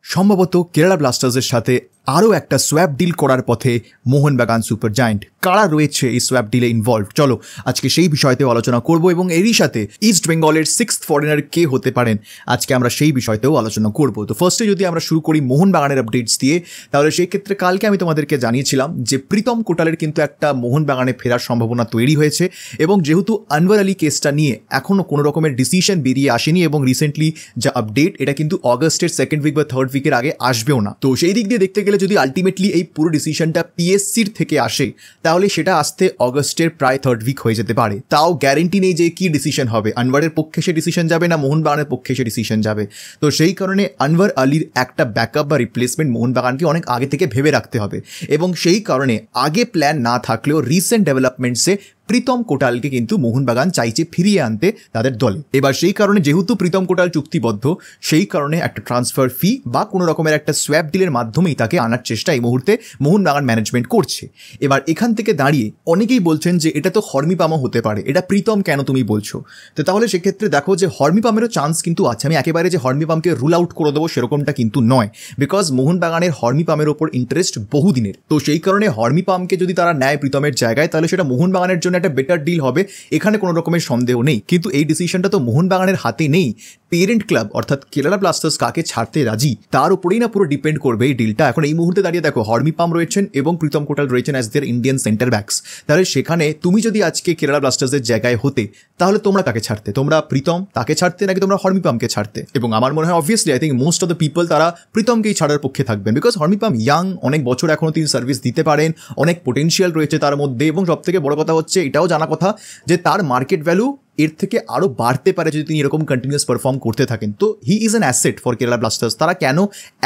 সম্ভবত কেরালা ব্লাস্টার্সের সাথে আরও একটা সোয়াপ ডিল করার পথে মোহনবাগান সুপার জায়ান্ট। কারা রয়েছে এই সোয়াপ ডিলে ইনভলভ, চলো আজকে সেই বিষয়তেও আলোচনা করব এবং এরই সাথে ইস্ট বেঙ্গলের 6th ফরেনার কে হতে পারেন আজকে আমরা সেই বিষয়তেও আলোচনা করব। তো ফার্স্টে যদি আমরা শুরু করি মোহনবাগানের আপডেটস দিয়ে, তাহলে সেই ক্ষেত্রে কালকে আমি তোমাদেরকে জানিয়েছিলাম যে প্রীতম কোটালের কিন্তু একটা মোহনবাগানে ফেরার সম্ভাবনা তৈরি হয়েছে এবং যেহেতু আনওয়ার আলী কেসটা নিয়ে এখনও কোনো রকমের ডিসিশন বেরিয়ে আসেনি এবং রিসেন্টলি যা আপডেট এটা কিন্তু অগস্টের 2nd উইক বা 3rd উইকের আগে আসবেও না। তো সেই দিক দিয়ে দেখতে গেলে যদি আলটিমেটলি এই পুরো ডিসিশনটা পিএসসির থেকে আসে তাহলে সেটা আসতে অগস্টের প্রায় 3rd উইক হয়ে যেতে পারে। তাও গ্যারেন্টি নেই যে কি ডিসিশন হবে, আনওয়ারের পক্ষে সে ডিসিশন যাবে না মোহনবাগানের পক্ষে সে ডিসিশন যাবে। তো সেই কারণে আনওয়ার আলীর একটা ব্যাকআপ বা রিপ্লেসমেন্ট মোহনবাগানকে অনেক আগে থেকে ভেবে রাখতে হবে এবং সেই কারণে আগে প্ল্যান না থাকলেও রিসেন্ট ডেভেলপমেন্টসে প্রীতম কোটালকে কিন্তু মোহনবাগান চাইছে ফিরিয়ে আনতে তাদের দলে। এবার সেই কারণে যেহেতু প্রীতম কোটাল চুক্তিবদ্ধ, সেই কারণে একটা ট্রান্সফার ফি বা কোনো রকমের একটা সোয়াপ ডিলের মাধ্যমেই তাকে আনার চেষ্টা এই মুহূর্তে মোহনবাগান ম্যানেজমেন্ট করছে। এবার এখান থেকে দাঁড়িয়ে অনেকেই বলছেন যে এটা তো হর্মিপামও হতে পারে, এটা প্রীতম কেন তুমি বলছো? তো তাহলে সেক্ষেত্রে দেখো যে হর্মিপামেরও চান্স কিন্তু আছে। আমি একেবারে যে হর্মিপামকে রুল আউট করে দেবো সেরকমটা কিন্তু নয়, বিকজ মোহনবাগানের হর্মিপামের ওপর ইন্টারেস্ট বহুদিনের। তো সেই কারণে হর্মিপামকে যদি তারা নেয় প্রীতমের জায়গায় তাহলে সেটা মোহনবাগানের জন্য একটা বেটার ডিল হবে, এখানে কোনো রকমের সন্দেহ নেই। কিন্তু এই ডিসিশনটা তো মোহনবাগানের হাতে নেই। পেরেন্ট ক্লাব অর্থাৎ কেরালা ব্লাস্টার্স কাকে ছাড়তে রাজি তার উপরেই না পুরো ডিপেন্ড করবে এই ডিলটা। এখন এই মুহূর্তে দাঁড়িয়ে দেখো হর্মিপাম রয়েছেন এবং প্রীতম কোটাল রয়েছেন অ্যাজ দেয়ার ইন্ডিয়ান সেন্টার ব্যাকস। তাহলে সেখানে তুমি যদি আজকে কেরালা ব্লাস্টার্সের জায়গায় হতে তাহলে তোমরা কাকে ছাড়তে? তোমরা প্রীতম তাকে ছাড়তে নাকি তোমরা হর্মিপামকে ছাড়তে? এবং আমার মনে হয় obviously I think most of the people তারা প্রীতমকেই ছাড়ার পক্ষে থাকবেন, বিকজ হর্মিপাম ইয়াং, অনেক বছর এখনও তিনি সার্ভিস দিতে পারেন, অনেক পোটেনশিয়াল রয়েছে তার মধ্যে এবং সব থেকে বড় কথা হচ্ছে এটাও জানা কথা যে তার মার্কেট ভ্যালু এর থেকে আরও বাড়তে পারে যদি তিনি এরকম কন্টিনিউয়াস পারফর্ম করতে থাকেন। তো he is an asset for Kerala Blasters. তারা কেন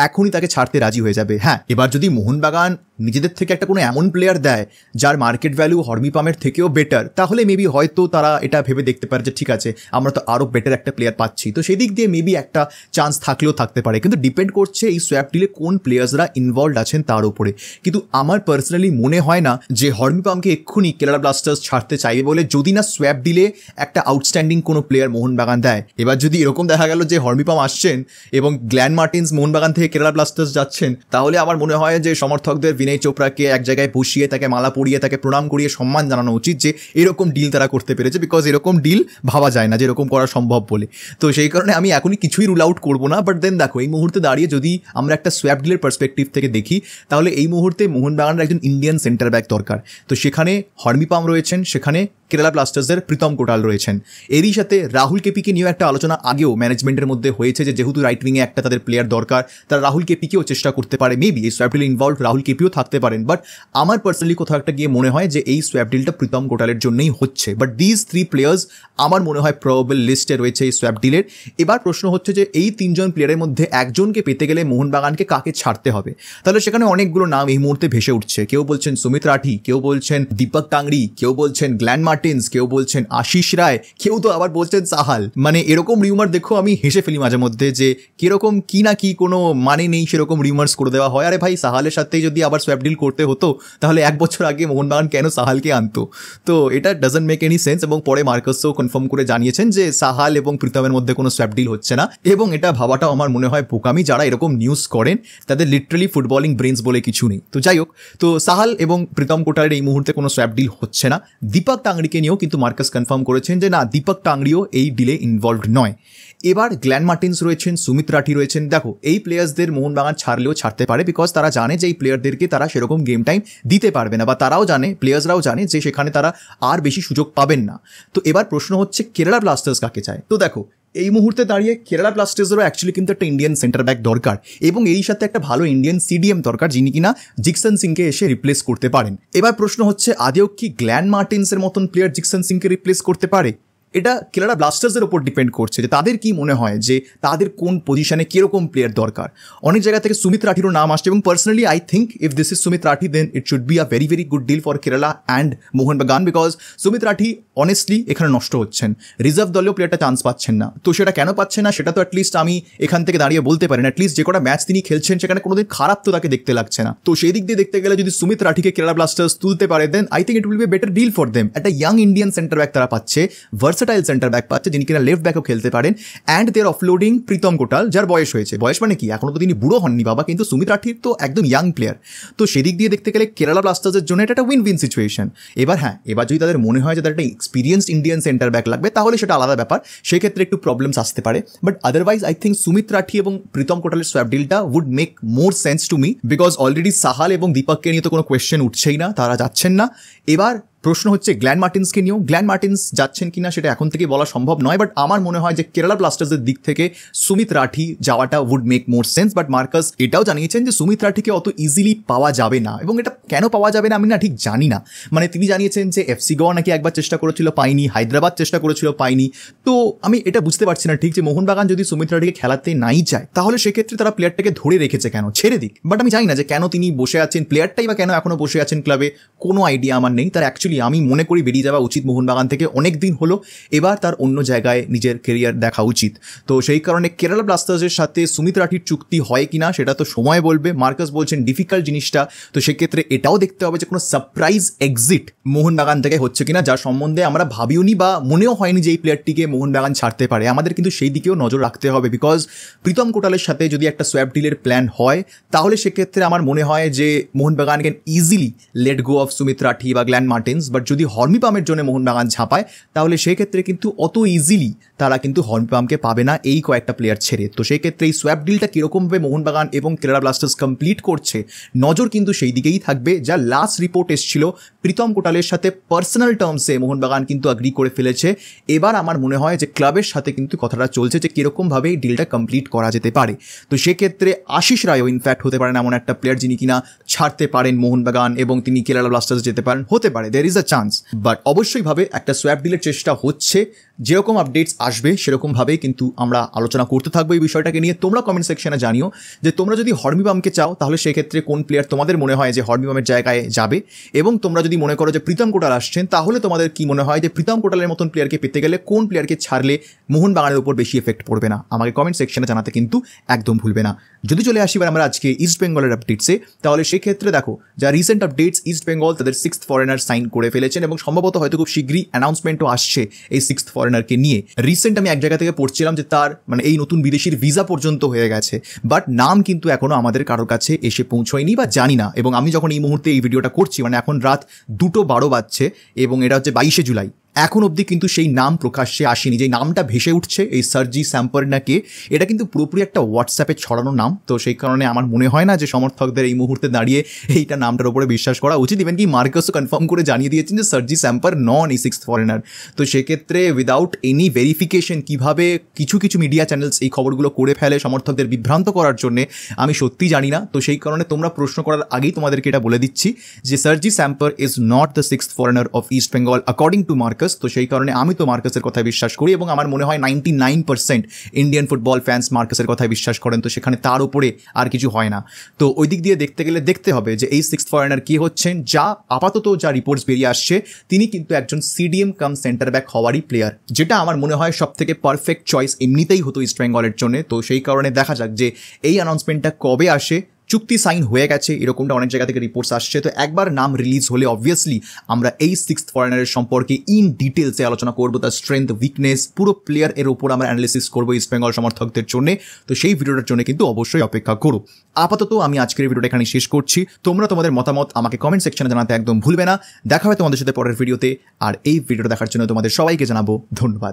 এখনই তাকে ছাড়তে রাজি হয়ে যাবে? হ্যাঁ, এবার যদি মোহনবাগান নিজেদের থেকে একটা কোনো এমন প্লেয়ার দেয় যার মার্কেট ভ্যালু হর্মিপামের থেকেও বেটার, তাহলে মেবি হয়তো তারা এটা ভেবে দেখতে পারে যে ঠিক আছে আমরা তো আরও বেটার একটা প্লেয়ার পাচ্ছি। তো সেই দিক দিয়ে মেবি একটা চান্স থাকলেও থাকতে পারে, কিন্তু ডিপেন্ড করছে এই সোয়াপ ডিলে কোন প্লেয়ার্সরা ইনভলভড আছেন তার উপরে। কিন্তু আমার পার্সোনালি মনে হয় না যে হর্মিপামকে এক্ষুনি কেরালা ব্লাস্টার্স ছাড়তে চাইবে বলে, যদি না সোয়াপ ডিলে একটা আউটস্ট্যান্ডিং কোনো প্লেয়ার মোহনবাগান দেয়। এবার যদি এরকম দেখা গেল যে হর্মিপাম আসছেন এবং গ্ল্যান মার্টিন্স মোহনবাগান থেকে কেরালা ব্লাস্টার্স যাচ্ছেন, তাহলে আমার মনে হয় যে সমর্থকদের বিনয় চোপড়াকে এক জায়গায় বসিয়ে তাকে মালা পরিয়ে তাকে প্রণাম করিয়ে সম্মান জানানো উচিত যে এরকম ডিল তারা করতে পেরেছে, বিকজ এরকম ডিল ভাবা যায় না যে এরকম করা সম্ভব বলে। তো সেই কারণে আমি এখনই কিছুই রুল আউট করবো না। বাট দেন দেখো এই মুহূর্তে দাঁড়িয়ে যদি আমরা একটা সোয়াপ ডিলের পার্সপেক্টিভ থেকে দেখি তাহলে এই মুহূর্তে মোহনবাগানের একজন ইন্ডিয়ান সেন্টার ব্যাক দরকার। তো সেখানে হর্মিপাম রয়েছেন, সেখানে কেরালা ব্লাস্টার্সের প্রীতম কোটাল রয়েছেন। এরই সাথে রাহুল কেপিকে নিয়েও একটা আলোচনা আগেও ম্যানেজমেন্টের মধ্যে হয়েছে যে যেহেতু রাইট উইংয়ে একটা তাদের প্লেয়ার দরকার, তারা রাহুল কেপিকেও চেষ্টা করতে পারে। মেবি এই সোয়াপ ডিলে ইনভলভ রাহুল কেপিও থাকতে পারেন। বাট আমার পার্সোনালি কোথাও একটা গিয়ে মনে হয় যে এই সোয়াপ ডিলটা প্রীতম কোটালের জন্যই হচ্ছে। বাট দিজ 3 প্লেয়ার্স আমার মনে হয় প্রবাবল লিস্টে রয়েছে এই সোয়াপ ডিলের। এবার প্রশ্ন হচ্ছে যে এই 3 জন প্লেয়ারের মধ্যে একজনকে পেতে গেলে মোহনবাগানকে কাকে ছাড়তে হবে? তাহলে সেখানে অনেকগুলো নাম এই মুহূর্তে ভেসে উঠছে। কেউ বলছেন সুমিত রাঠি, কেউ বলছেন দীপক টাংরি, কেউ বলছেন গ্ল্যান মার্টিন্স, কেউ বলছেন আশিস রায়, কেউ তো আবার বলছেন সাহাল। মানে এরকম রিউমার দেখো আমি হেসে ফেলি মাঝে মধ্যে যে কিরকম কি না কি কোনো মানে নেই সেরকম রিউমার্স করে দেওয়া হয়। আরে ভাই, সাহালের সাথেই যদি আবার সোয়াপ ডিল করতে হতো তাহলে 1 বছর আগে মোহনবাগান কেন সাহালকে আনতো? তো এটা ডাজন্ট মেক এনি সেন্স। এবং পরে মার্কাসও কনফার্ম করে জানিয়েছেন যে সাহাল এবং প্রীতমের মধ্যে কোনো সোয়াপ ডিল হচ্ছে না। এবং এটা ভাবাটাও আমার মনে হয় বোকামি। যারা এরকম নিউজ করেন তাদের লিটারালি ফুটবলিং ব্রেনস বলে কিছু নেই। তো যাই হোক, তো সাহাল এবং প্রীতম কোটালের এই মুহূর্তে কোনো সোয়াপ ডিল হচ্ছে না। দীপক টাংরিকে নিয়েও কিন্তু মার্কাস কনফার্ম করেছেন যে না, দীপক টাংরিও এই ডিলে ইনভলভড নয়। এবার গ্ল্যান মার্টিন্স রয়েছেন, সুমিত রাঠি রয়েছেন। দেখো এই প্লেয়ার্সদের মোহনবাগান ছাড়লেও ছাড়তে পারে, বিকজ তারা জানে যে এই প্লেয়ারদেরকে তারা সেরকম গেম টাইম দিতে পারবে না, বা তারাও জানে, প্লেয়ার্সরাও জানে যে সেখানে তারা আর বেশি সুযোগ পাবেন না। তো এবার প্রশ্ন হচ্ছে কেরালা ব্লাস্টার্স কাকে চায়? তো দেখো এই মুহূর্তে দাঁড়িয়ে কেরালা ব্লাস্টার্সেরও অ্যাকচুয়ালি কিন্তু একটা ইন্ডিয়ান সেন্টার ব্যাক দরকার এবং এই সাথে একটা ভালো ইন্ডিয়ান সিডিএম দরকার যিনি কিনা জিকসন সিংকে এসে রিপ্লেস করতে পারেন। এবার প্রশ্ন হচ্ছে আদেও কি গ্ল্যান মার্টিন্সের মতন প্লেয়ার জিকসন সিংকে রিপ্লেস করতে পারে? এটা কেরালা ব্লাস্টার্সের ওপর ডিপেন্ড করছে যে তাদের কি মনে হয় যে তাদের কোন পজিশনে কিরকম প্লেয়ার দরকার। অনেক জায়গা থেকে সুমিত রাঠিরও নাম আসছে এবং personally I think if this is Sumit Rathi then it should be a very very good deal for Kerala and Mohun Bagan, because Sumit Rathi honestly এখানে নষ্ট হচ্ছেন। রিজার্ভ দলেও প্লেয়ারটা চান্স পাচ্ছেন না, তো সেটা কেন পাচ্ছে না সেটা তো অ্যাটলিস্ট আমি এখান থেকে দাঁড়িয়ে বলতে পারি না। অ্যাটলিস্ট যে কটা ম্যাচ তিনি খেলছেন সেখানে কোনোদিন খারাপ তো তাকে দেখতে লাগছে না। তো সেই দিক দিয়ে দেখতে গেলে যদি সুমিত রাঠিকে কেরালা ব্লাস্টার্স তুলতে পারে then I think it will be better deal for them. একটা ইয়াং ইন্ডিয়ান সেন্টার ব্যাক তারা পাচ্ছে, ভার্সেটাইল সেন্টার ব্যাক পাচ্ছে যিনি কিনা লেফট ব্যাকও খেলতে পারেন, and they R offloading Pritam কোটাল যার বয়স হয়েছে। বয়স মানে কি, এখনো তো তিনি বুড়ো হননি বাবা, কিন্তু সুমিত রাঠির তো একদম ইয়াং প্লেয়ার। তো সেদিক দিয়ে দেখতে গেলে কেরালা ব্লাস্টার্সের জন্য এটা একটা উইন উইন সিচুয়েশন। এবার হ্যাঁ, এবার যদি তাদের মনে হয় যে তাদের একটা এক্সপিরিয়েন্সড ইন্ডিয়ান সেন্টার ব্যাক লাগবে তাহলে সেটা আলাদা ব্যাপার, সেক্ষেত্রে একটু প্রবলেমস আসতে পারে। But otherwise I think Sumit Rathi এবং প্রীতম কোটালের সোয়াপ ডিলটা would make more sense to me, because already Sahal এবং দীপককে নিয়ে তো কোনো কোয়েশ্চেন উঠছেই না, তারা যাচ্ছেন না। এবার প্রশ্ন হচ্ছে গ্ল্যান মার্টিন্সকে নিয়েও। গ্ল্যান মার্টিন্স যাচ্ছেন কিনা সেটা এখন থেকে বলা সম্ভব নয়, বাট আমার মনে হয় যে কেরালা ব্লাস্টার্সের দিক থেকে সুমিত রাঠি যাওয়াটা would make more sense. But Marcus এটাও জানিয়েছেন যে সুমিত রাঠিকে অত ইজিলি পাওয়া যাবে না, এবং এটা কেন পাওয়া যাবে না আমি না ঠিক জানি না। মানে তিনি জানিয়েছেন যে এফসি গোয়া নাকি একবার চেষ্টা করেছিল পাইনি, হায়দ্রাবাদ চেষ্টা করেছিল পাইনি। তো আমি এটা বুঝতে পারছি না ঠিক যে মোহনবাগান যদি সুমিত রাঠিকে খেলাতে নাই চায় তাহলে সেক্ষেত্রে তারা প্লেয়ারটাকে ধরে রেখেছে কেন, ছেড়ে দিক। বাট আমি জানি না যে কেন তিনি বসে আছেন, প্লেয়ারটাই বা কেন এখনো বসে আছেন ক্লাবে, কোনো আইডিয়া আমার নেই। তার অ্যাকচুয়ালি আমি মনে করি বেরিয়ে যাওয়া উচিত মোহনবাগান থেকে, অনেক দিন হলো, এবার তার অন্য জায়গায় নিজের কেরিয়ার দেখা উচিত। তো সেই কারণে কেরালা ব্লাস্টার্সের সাথে সুমিত রাঠির চুক্তি হয় কিনা সেটা তো সময় বলবে। মার্কাস বলছেন ডিফিকাল্ট জিনিসটা, তো সেক্ষেত্রে এটাও দেখতে হবে যে কোনো সারপ্রাইজ এক্সিট মোহনবাগান থেকে হচ্ছে কিনা, যার সম্বন্ধে আমরা ভাবিওনি বা মনেও হয়নি যে এই প্লেয়ারটিকে মোহনবাগান ছাড়তে পারে। আমাদের কিন্তু সেই দিকেও নজর রাখতে হবে, বিকজ প্রীতম কোটালের সাথে যদি একটা সোয়াপ ডিলের প্ল্যান হয় তাহলে সেক্ষেত্রে আমার মনে হয় যে Mohun Bagan can easily let go of Sumit Rathi বা গ্ল্যান মার্টিন্স। বাট যদি হর্মিপামের জন্য মোহনবাগান ঝাঁপায় তাহলে সেক্ষেত্রে কিন্তু অত ইজিলি তারা কিন্তু হর্মিপামকে পাবে না এই কয়েকটা প্লেয়ার ছেড়ে। তো সেই ক্ষেত্রে এই সোয়াপ ডিলটা কীরকমভাবে মোহনবাগান এবং কেরালা ব্লাস্টার্স কমপ্লিট করছে নজর কিন্তু সেই দিকেই থাকবে। যা লাস্ট রিপোর্ট এসেছিল প্রীতম কোটালের সাথে পার্সোনাল টার্মসে মোহনবাগান কিন্তু অ্যাগ্রি করে ফেলেছে। এবার আমার মনে হয় যে ক্লাবের সাথে কিন্তু কথাটা চলছে যে কীরকমভাবে এই ডিলটা কমপ্লিট করা যেতে পারে। তো সেক্ষেত্রে আশিস রায়ও ইনফ্যাক্ট হতে পারেন এমন একটা প্লেয়ার যিনি কিনা ছাড়তে পারেন মোহনবাগান এবং তিনি কেরালা ব্লাস্টার্স যেতে পারেন, হতে পারে, there is a chance. But অবশ্যই ভাবে একটা সোয়াপ ডিলের চেষ্টা হচ্ছে, যেরকম আপডেটস আসবে সেরকমভাবেই কিন্তু আমরা আলোচনা করতে থাকবো এই বিষয়টাকে নিয়ে। তোমরা কমেন্ট সেকশনে জানিও যে তোমরা যদি হর্মিপামকে চাও তাহলে সেক্ষেত্রে কোন প্লেয়ার তোমাদের মনে হয় যে হর্মিপামের জায়গায় যাবে, এবং তোমরা যদি মনে করো যে প্রীতম কোটাল আসছেন তাহলে তোমাদের কি মনে হয় যে প্রীতম কোটালের মতন প্লেয়ারকে পেতে গেলে কোন প্লেয়ারকে ছাড়লে মোহনবাগানের উপর বেশি এফেক্ট পড়বে না। আমাকে কমেন্ট সেকশনে জানাতে কিন্তু একদম ভুলবে না। যদি চলে আসি আমরা আজকে ইস্ট বেঙ্গলের আপডেটসে, তাহলে সেক্ষেত্রে দেখো যা রিসেন্ট আপডেটস, ইস্ট বেঙ্গল তাদের 6th ফরেনার সাইন করে ফেলেছেন এবং সম্ভবত হয়তো খুব শীঘ্রই অ্যানাউন্সমেন্টও আসছে এই 6th ফরেনারকে নিয়ে। রিসেন্ট আমি এক জায়গা থেকে পড়ছিলাম যে তার মানে এই নতুন বিদেশির ভিসা পর্যন্ত হয়ে গেছে, বাট নাম কিন্তু এখনো আমাদের কারোর কাছে এসে পৌঁছয়নি বা জানি না। এবং আমি যখন এই মুহূর্তে এই ভিডিওটা করছি মানে এখন রাত 2:12 বাজছে এবং এটা হচ্ছে 22শে জুলাই, এখন অবধি কিন্তু সেই নাম প্রকাশ্যে আসেনি। যে নামটা ভেসে উঠছে এই সার্জি স্যাম্পারনাকে, এটা কিন্তু পুরোপুরি একটা হোয়াটসঅ্যাপে ছড়ানো নাম। তো সেই কারণে আমার মনে হয় না যে সমর্থকদের এই মুহূর্তে দাঁড়িয়ে এইটা নামটার উপরে বিশ্বাস করা উচিত। ইভেন কি মার্কাসও কনফার্ম করে জানিয়ে দিয়েছেন যে সার্জি স্যাম্পার নন এই 6th ফরেনার। তো সেক্ষেত্রে উইদাউট এনি ভেরিফিকেশন কীভাবে কিছু কিছু মিডিয়া চ্যানেলস এই খবরগুলো করে ফেলে সমর্থকদের বিভ্রান্ত করার জন্য আমি সত্যি জানি না। তো সেই কারণে তোমরা প্রশ্ন করার আগেই তোমাদেরকে এটা বলে দিচ্ছি যে সার্জি স্যাম্পার is not the 6th foreigner of East Bengal according to Marcus. তো সেই কারণে আমি তো মার্কাসের কথায় বিশ্বাস করি এবং আমার মনে হয় 99% ইন্ডিয়ান ফুটবল ফ্যান্স মার্কাসের কথায় বিশ্বাস করেন। তো সেখানে তার উপরে আর কিছু হয় না। তো ওই দিক দিয়ে দেখতে গেলে দেখতে হবে যে এই 6th ফরেনার কি হচ্ছেন। যা আপাতত যা রিপোর্টস বেরিয়ে আসছে তিনি কিন্তু একজন সিডিএম কাম সেন্টার ব্যাক হওয়ারই প্লেয়ার, যেটা আমার মনে হয় সব থেকে পারফেক্ট চয়েস এমনিতেই হতো ইস্ট বেঙ্গলের জন্য। তো সেই কারণে দেখা যাক যে এই অ্যানাউন্সমেন্টটা কবে আসে। চুক্তি সাইন হয়ে গেছে এরকমটা অনেক জায়গা থেকে রিপোর্টস আসছে। তো একবার নাম রিলিজ হলে অবভিয়াসলি আমরা এই 6th ফরেনারের সম্পর্কে ইন ডিটেলসে আলোচনা করবো, তার স্ট্রেংথ, উইকনেস, পুরো প্লেয়ার এর উপর আমরা অ্যানালিসিস করবো ইস্ট বেঙ্গল সমর্থকদের জন্য। তো সেই ভিডিওটার জন্য কিন্তু অবশ্যই অপেক্ষা করো। আপাতত আমি আজকের ভিডিওটা এখানে শেষ করছি। তোমরা তোমাদের মতামত আমাকে কমেন্ট সেকশনে জানাতে একদম ভুলবে না। দেখা হয় তোমাদের সাথে পরের ভিডিওতে। আর এই ভিডিওটা দেখার জন্য তোমাদের সবাইকে জানাবো ধন্যবাদ।